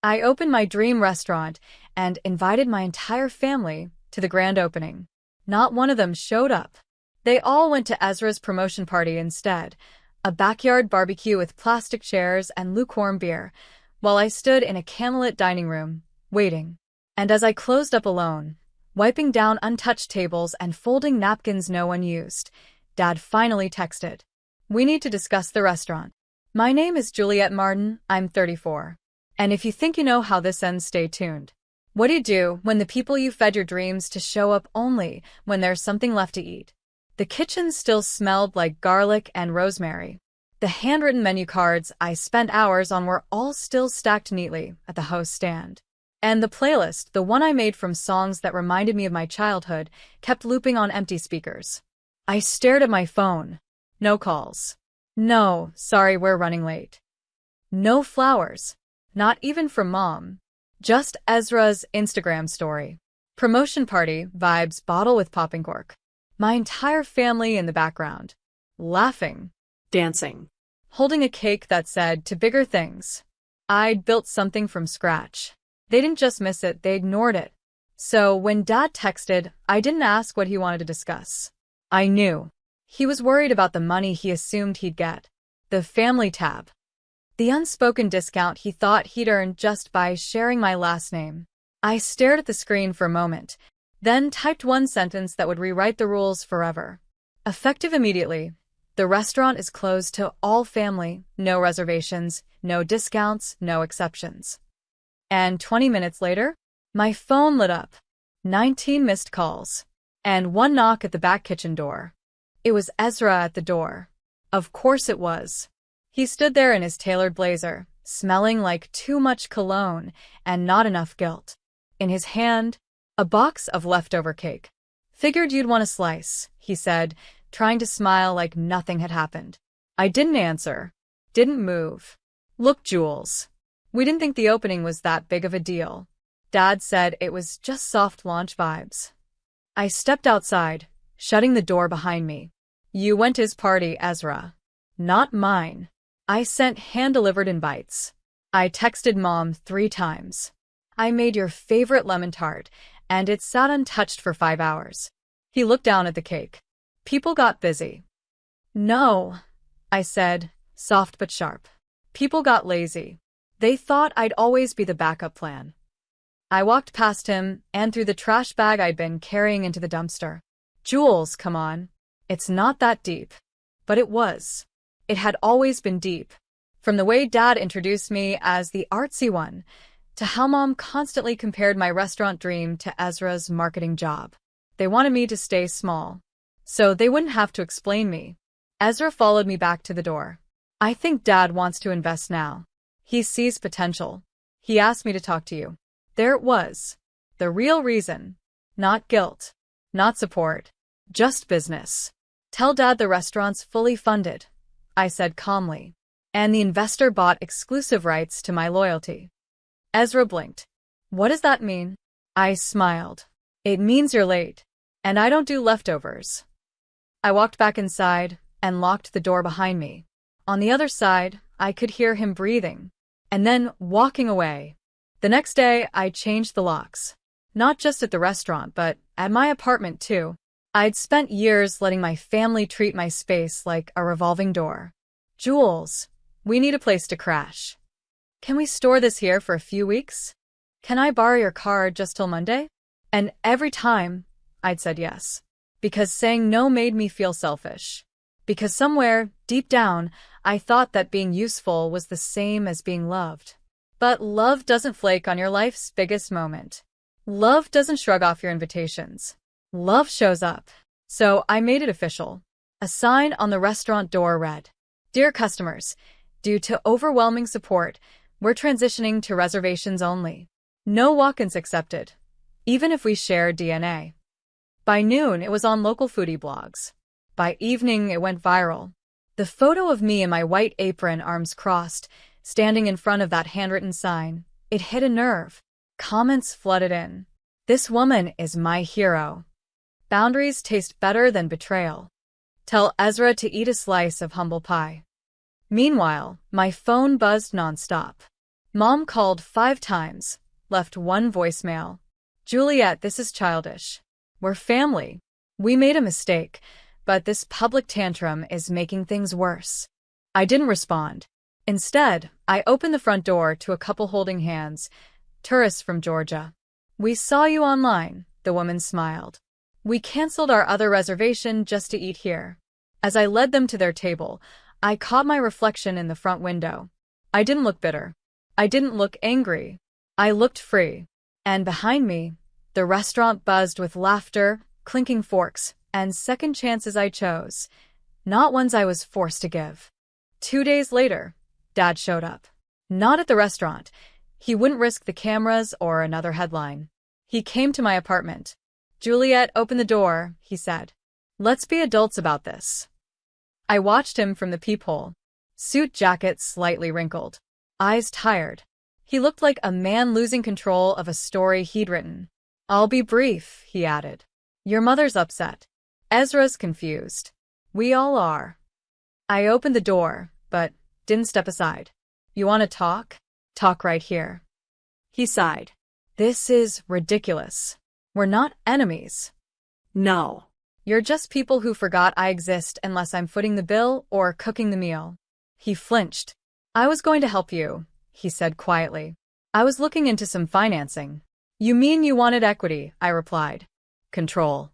I opened my dream restaurant and invited my entire family to the grand opening. Not one of them showed up. They all went to Ezra's promotion party instead, a backyard barbecue with plastic chairs and lukewarm beer, while I stood in a candlelit dining room, waiting. And as I closed up alone, wiping down untouched tables and folding napkins no one used, Dad finally texted. "We need to discuss the restaurant. My name is Juliet Martin, I'm 34. And if you think you know how this ends, stay tuned. What do you do when the people you fed your dreams to show up only when there's something left to eat?" The kitchen still smelled like garlic and rosemary. The handwritten menu cards I spent hours on were all still stacked neatly at the host stand. And the playlist, the one I made from songs that reminded me of my childhood, kept looping on empty speakers. I stared at my phone. No calls. No, sorry, we're running late. No flowers. Not even from Mom. Just Ezra's Instagram story. Promotion party vibes, bottle with popping cork. My entire family in the background. Laughing. Dancing. Holding a cake that said, "To bigger things." I'd built something from scratch. They didn't just miss it, they ignored it. So when Dad texted, I didn't ask what he wanted to discuss. I knew. He was worried about the money he assumed he'd get. The family tab. The unspoken discount he thought he'd earned just by sharing my last name. I stared at the screen for a moment, then typed one sentence that would rewrite the rules forever. Effective immediately. The restaurant is closed to all family, no reservations, no discounts, no exceptions. And 20 minutes later, my phone lit up. 19 missed calls. And one knock at the back kitchen door. It was Ezra at the door. Of course it was. He stood there in his tailored blazer, smelling like too much cologne and not enough guilt. In his hand, a box of leftover cake. "Figured you'd want a slice," he said, trying to smile like nothing had happened. I didn't answer. Didn't move. "Look, Jules. We didn't think the opening was that big of a deal. Dad said it was just soft launch vibes." I stepped outside, shutting the door behind me. "You went to his party, Ezra. Not mine." I sent hand-delivered invites. I texted Mom 3 times. "I made your favorite lemon tart, and it sat untouched for 5 hours." He looked down at the cake. "People got busy." "No," I said, soft but sharp. "People got lazy. They thought I'd always be the backup plan." I walked past him and threw the trash bag I'd been carrying into the dumpster. "Jules, come on. It's not that deep." But it was. It had always been deep. From the way Dad introduced me as the artsy one, to how Mom constantly compared my restaurant dream to Ezra's marketing job. They wanted me to stay small, so they wouldn't have to explain me. Ezra followed me back to the door. "I think Dad wants to invest now. He sees potential. He asked me to talk to you." There it was. The real reason. Not guilt. Not support. Just business. "Tell Dad the restaurant's fully funded," I said calmly. "And the investor bought exclusive rights to my loyalty." Ezra blinked. "What does that mean?" I smiled. "It means you're late. And I don't do leftovers." I walked back inside and locked the door behind me. On the other side, I could hear him breathing. And then walking away. The next day, I changed the locks. Not just at the restaurant, but at my apartment too. I'd spent years letting my family treat my space like a revolving door. "Jules, we need a place to crash. Can we store this here for a few weeks? Can I borrow your car just till Monday?" And every time, I'd said yes. Because saying no made me feel selfish. Because somewhere, deep down, I thought that being useful was the same as being loved. But love doesn't flake on your life's biggest moment. Love doesn't shrug off your invitations. Love shows up. So I made it official. A sign on the restaurant door read, "Dear customers, due to overwhelming support, we're transitioning to reservations only. No walk-ins accepted, even if we share DNA." By noon, it was on local foodie blogs. By evening, it went viral. The photo of me in my white apron, arms crossed, standing in front of that handwritten sign, it hit a nerve. Comments flooded in. "This woman is my hero. Boundaries taste better than betrayal. Tell Ezra to eat a slice of humble pie." Meanwhile, my phone buzzed nonstop. Mom called 5 times, left one voicemail. Juliet, this is childish. We're family. We made a mistake, but this public tantrum is making things worse. I didn't respond. Instead, I opened the front door to a couple holding hands, tourists from Georgia. We saw you online, the woman smiled. We canceled our other reservation just to eat here. As I led them to their table, I caught my reflection in the front window. I didn't look bitter. I didn't look angry. I looked free. And behind me, the restaurant buzzed with laughter, clinking forks, and second chances I chose, not ones I was forced to give. 2 days later, Dad showed up. Not at the restaurant. He wouldn't risk the cameras or another headline. He came to my apartment. Juliet, open the door, he said. Let's be adults about this. I watched him from the peephole. Suit jacket slightly wrinkled. Eyes tired. He looked like a man losing control of a story he'd written. I'll be brief, he added. Your mother's upset. Ezra's confused. We all are. I opened the door, but didn't step aside. You want to talk? Talk right here. He sighed. This is ridiculous. We're not enemies. No. You're just people who forgot I exist unless I'm footing the bill or cooking the meal. He flinched. I was going to help you, he said quietly. I was looking into some financing. You mean you wanted equity, I replied. Control.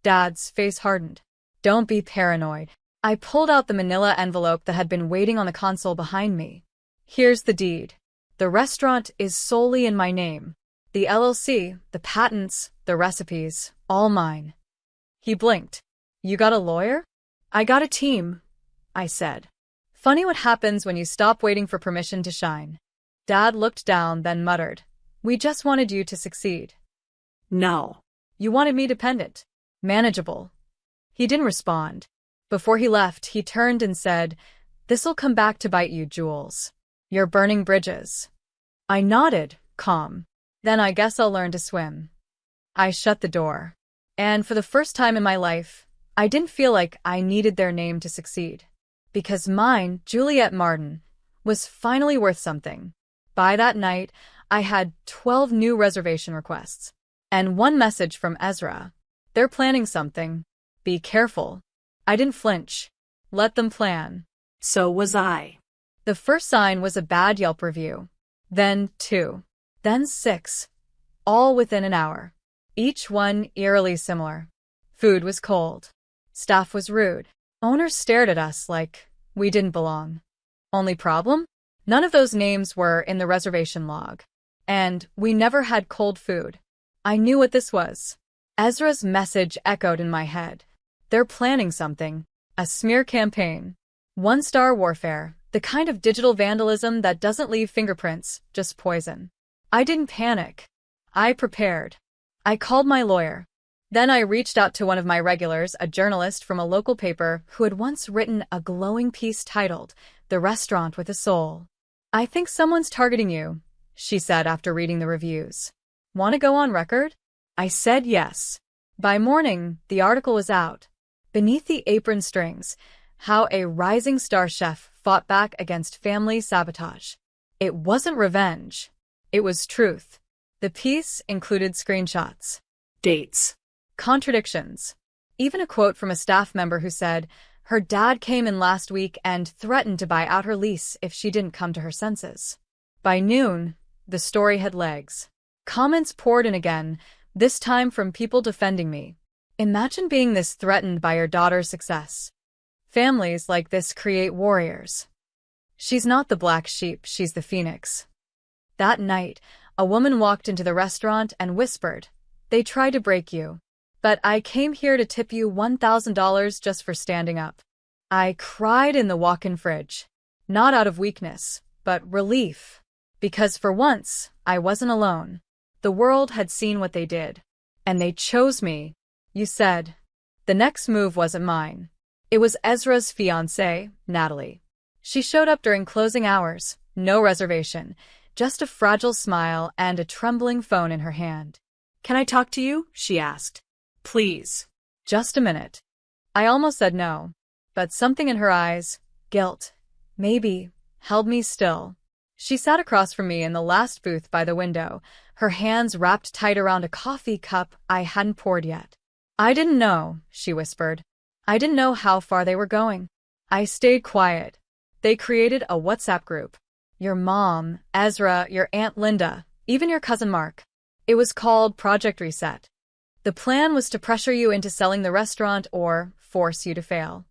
Dad's face hardened. Don't be paranoid. I pulled out the manila envelope that had been waiting on the console behind me. Here's the deed. The restaurant is solely in my name. The LLC, the patents, the recipes, all mine. He blinked. You got a lawyer? I got a team, I said. Funny what happens when you stop waiting for permission to shine. Dad looked down, then muttered. We just wanted you to succeed. No. You wanted me dependent. Manageable. He didn't respond. Before he left, he turned and said, This'll come back to bite you, Jules. You're burning bridges. I nodded, calm. Then I guess I'll learn to swim. I shut the door. And for the first time in my life, I didn't feel like I needed their name to succeed. Because mine, Juliet Martin, was finally worth something. By that night, I had 12 new reservation requests. And one message from Ezra. They're planning something. Be careful. I didn't flinch. Let them plan. So was I. The first sign was a bad Yelp review. Then 2. Then 6. All within an hour. Each one eerily similar. Food was cold. Staff was rude. Owners stared at us like we didn't belong. Only problem? None of those names were in the reservation log. And we never had cold food. I knew what this was. Ezra's message echoed in my head. They're planning something. A smear campaign. One-star warfare. The kind of digital vandalism that doesn't leave fingerprints, just poison. I didn't panic. I prepared. I called my lawyer. Then I reached out to one of my regulars, a journalist from a local paper who had once written a glowing piece titled, The Restaurant with a Soul. I think someone's targeting you, she said after reading the reviews. Want to go on record? I said yes. By morning, the article was out. Beneath the apron strings, how a rising star chef fought back against family sabotage. It wasn't revenge. It was truth. The piece included screenshots, dates, contradictions, even a quote from a staff member who said her dad came in last week and threatened to buy out her lease if she didn't come to her senses. By noon, the story had legs. Comments poured in again, this time from people defending me. Imagine being this threatened by your daughter's success. Families like this create warriors. She's not the black sheep, she's the phoenix. That night, a woman walked into the restaurant and whispered, They tried to break you. But I came here to tip you $1,000 just for standing up. I cried in the walk-in fridge. Not out of weakness, but relief. Because for once, I wasn't alone. The world had seen what they did. And they chose me. You said. The next move wasn't mine. It was Ezra's fiancée, Natalie. She showed up during closing hours, no reservation. Just a fragile smile and a trembling phone in her hand. Can I talk to you? She asked. Please. Just a minute. I almost said no, but something in her eyes, guilt, maybe, held me still. She sat across from me in the last booth by the window, her hands wrapped tight around a coffee cup I hadn't poured yet. I didn't know, she whispered. I didn't know how far they were going. I stayed quiet. They created a WhatsApp group. Your mom, Ezra, your Aunt Linda, even your cousin Mark. It was called Project Reset. The plan was to pressure you into selling the restaurant or force you to fail.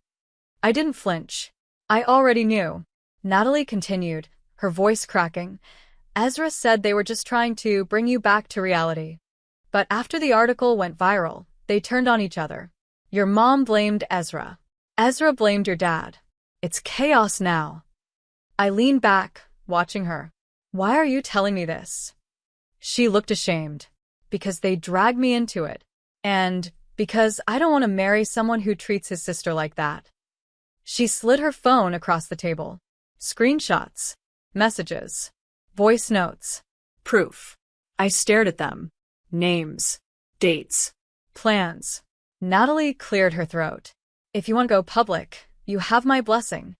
I didn't flinch. I already knew. Natalie continued, her voice cracking. Ezra said they were just trying to bring you back to reality. But after the article went viral, they turned on each other. Your mom blamed Ezra. Ezra blamed your dad. It's chaos now. I leaned back, watching her. Why are you telling me this? She looked ashamed. Because they dragged me into it. And because I don't want to marry someone who treats his sister like that. She slid her phone across the table. Screenshots. Messages. Voice notes. Proof. I stared at them. Names. Dates. Plans. Natalie cleared her throat. If you want to go public, you have my blessing.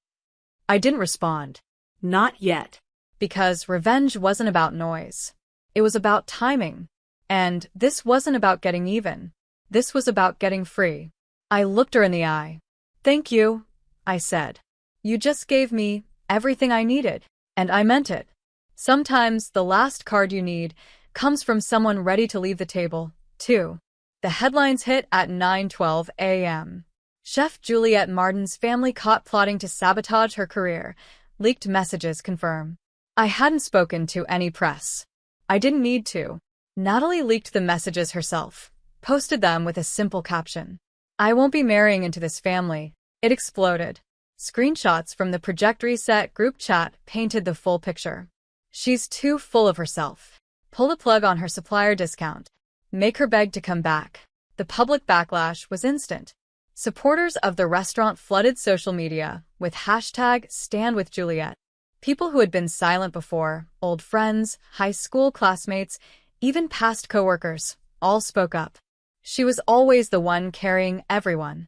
I didn't respond. Not yet. Because revenge wasn't about noise. It was about timing. And this wasn't about getting even. This was about getting free. I looked her in the eye. Thank you, I said. You just gave me everything I needed. And I meant it. Sometimes the last card you need comes from someone ready to leave the table, too. The headlines hit at 9:12 a.m. Chef Juliette Martin's family caught plotting to sabotage her career. Leaked messages confirm. I hadn't spoken to any press. I didn't need to. Natalie leaked the messages herself, posted them with a simple caption. I won't be marrying into this family. It exploded. Screenshots from the Project Reset group chat painted the full picture. She's too full of herself. Pull the plug on her supplier discount. Make her beg to come back. The public backlash was instant. Supporters of the restaurant flooded social media with hashtag #StandWithJuliette. People who had been silent before, old friends, high school classmates, even past coworkers, all spoke up. She was always the one carrying everyone.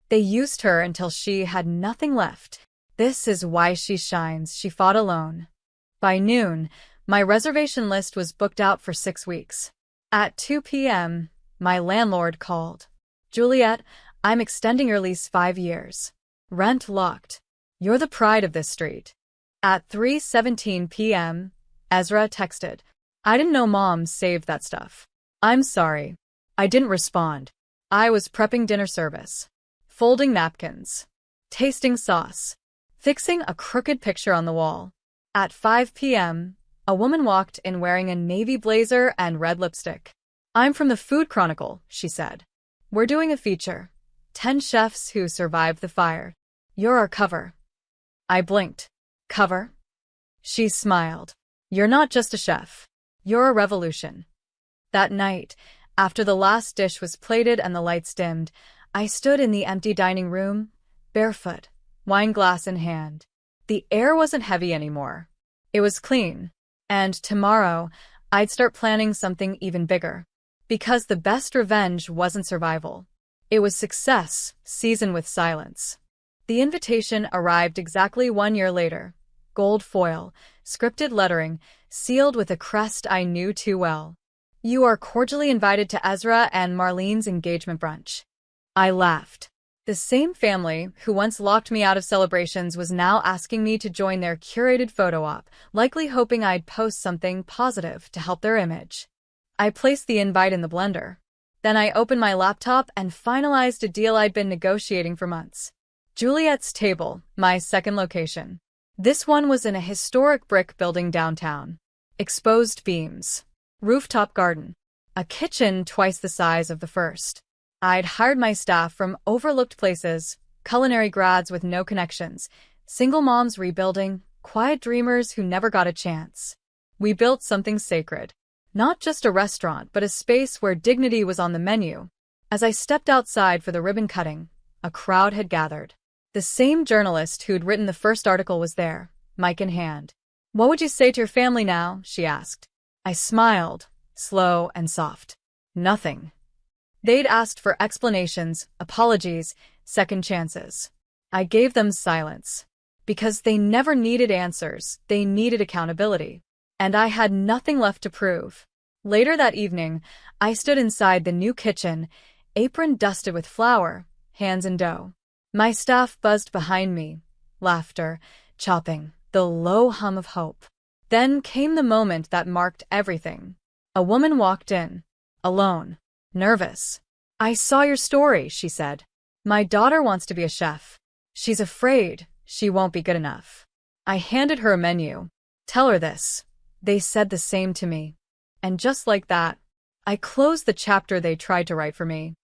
They used her until she had nothing left. This is why she shines, she fought alone. By noon, my reservation list was booked out for 6 weeks. At 2 p.m., my landlord called. Juliette, I'm extending your lease 5 years. Rent locked. You're the pride of this street. At 3:17 p.m., Ezra texted. I didn't know Mom saved that stuff. I'm sorry. I didn't respond. I was prepping dinner service. Folding napkins. Tasting sauce. Fixing a crooked picture on the wall. At 5 p.m., a woman walked in wearing a navy blazer and red lipstick. I'm from the Food Chronicle, she said. We're doing a feature. 10 chefs who survived the fire. You're our cover. I blinked. Cover? She smiled. You're not just a chef. You're a revolution. That night, after the last dish was plated and the lights dimmed, I stood in the empty dining room, barefoot, wine glass in hand. The air wasn't heavy anymore. It was clean. And tomorrow, I'd start planning something even bigger. Because the best revenge wasn't survival. It was success, seasoned with silence. The invitation arrived exactly 1 year later. Gold foil, scripted lettering, sealed with a crest I knew too well. You are cordially invited to Ezra and Marlene's engagement brunch. I laughed. The same family who once locked me out of celebrations was now asking me to join their curated photo op, likely hoping I'd post something positive to help their image. I placed the invite in the blender. Then I opened my laptop and finalized a deal I'd been negotiating for months. Juliette's Table, my second location. This one was in a historic brick building downtown. Exposed beams. Rooftop garden. A kitchen twice the size of the first. I'd hired my staff from overlooked places, culinary grads with no connections, single moms rebuilding, quiet dreamers who never got a chance. We built something sacred. Not just a restaurant, but a space where dignity was on the menu. As I stepped outside for the ribbon cutting, a crowd had gathered. The same journalist who'd written the first article was there, mic in hand. What would you say to your family now? She asked. I smiled, slow and soft. Nothing. They'd asked for explanations, apologies, second chances. I gave them silence. Because they never needed answers, they needed accountability. And I had nothing left to prove. Later that evening, I stood inside the new kitchen, apron dusted with flour, hands in dough. My staff buzzed behind me, laughter, chopping, the low hum of hope. Then came the moment that marked everything. A woman walked in, alone, nervous. "I saw your story," she said. "My daughter wants to be a chef. She's afraid she won't be good enough." I handed her a menu. "Tell her this." They said the same to me. And just like that, I closed the chapter they tried to write for me.